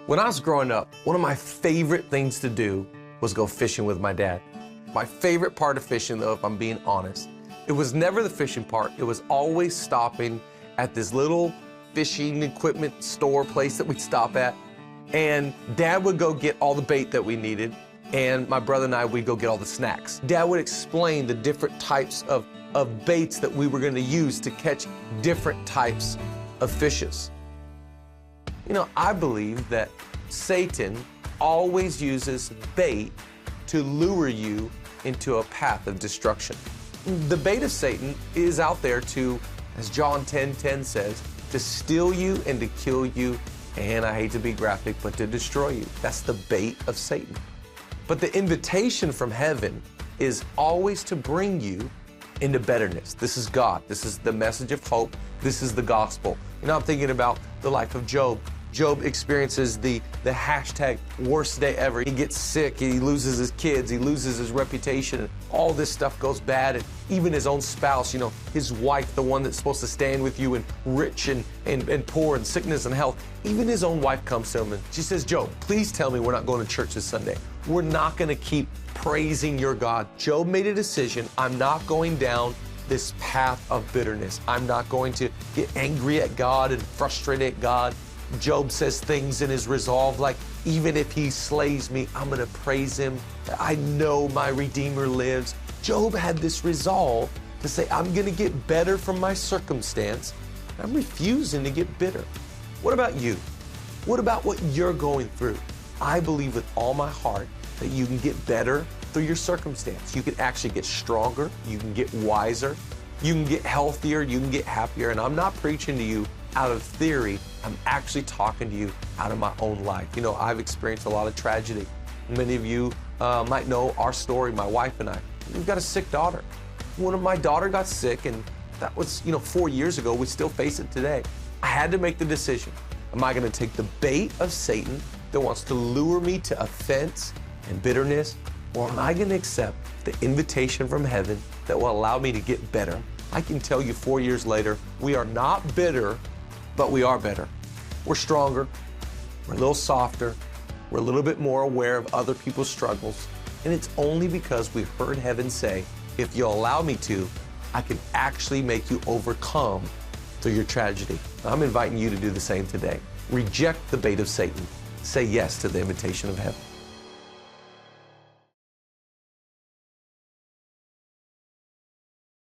When I was growing up, one of my favorite things to do was go fishing with my dad. My favorite part of fishing, though, if I'm being honest, it was never the fishing part. It was always stopping at this little fishing equipment store place that we'd stop at. And Dad would go get all the bait that we needed, and my brother and I, we'd go get all the snacks. Dad would explain the different types of baits that we were going to use to catch different types of fishes. You know, I believe that Satan always uses bait to lure you into a path of destruction. The bait of Satan is out there to, as John 10:10 says, to steal you and to kill you, and I hate to be graphic, but to destroy you. That's the bait of Satan. But the invitation from heaven is always to bring you into betterness. This is God. This is the message of hope. This is the gospel. You know, I'm thinking about the life of Job. Job experiences the hashtag worst day ever. He gets sick, he loses his kids, he loses his reputation, and all this stuff goes bad. And even his own spouse, you know, his wife, the one that's supposed to stand with you in rich and poor and sickness and health, even his own wife comes to him and she says, Job, please tell me we're not going to church this Sunday. We're not going to keep praising your God. Job made a decision. I'm not going down this path of bitterness. I'm not going to get angry at God and frustrated at God. Job says things in his resolve like, even if he slays me, I'm going to praise him. I know my Redeemer lives. Job had this resolve to say, I'm going to get better from my circumstance. I'm refusing to get bitter. What about you? What about what you're going through? I believe with all my heart that you can get better through your circumstance. You can actually get stronger. You can get wiser. You can get healthier. You can get happier. And I'm not preaching to you out of theory. I'm actually talking to you out of my own life. You know, I've experienced a lot of tragedy. Many of you might know our story, my wife and I. We've got a sick daughter. When my daughter got sick, and that was, 4 years ago, we still face it today. I had to make the decision. Am I going to take the bait of Satan that wants to lure me to offense and bitterness, or am I going to accept the invitation from heaven that will allow me to get better? I can tell you 4 years later, we are not bitter, but we are better. We're stronger, we're a little softer, we're a little bit more aware of other people's struggles, and it's only because we've heard heaven say, if you'll allow me to, I can actually make you overcome through your tragedy. I'm inviting you to do the same today. Reject the bait of Satan. Say yes to the invitation of heaven.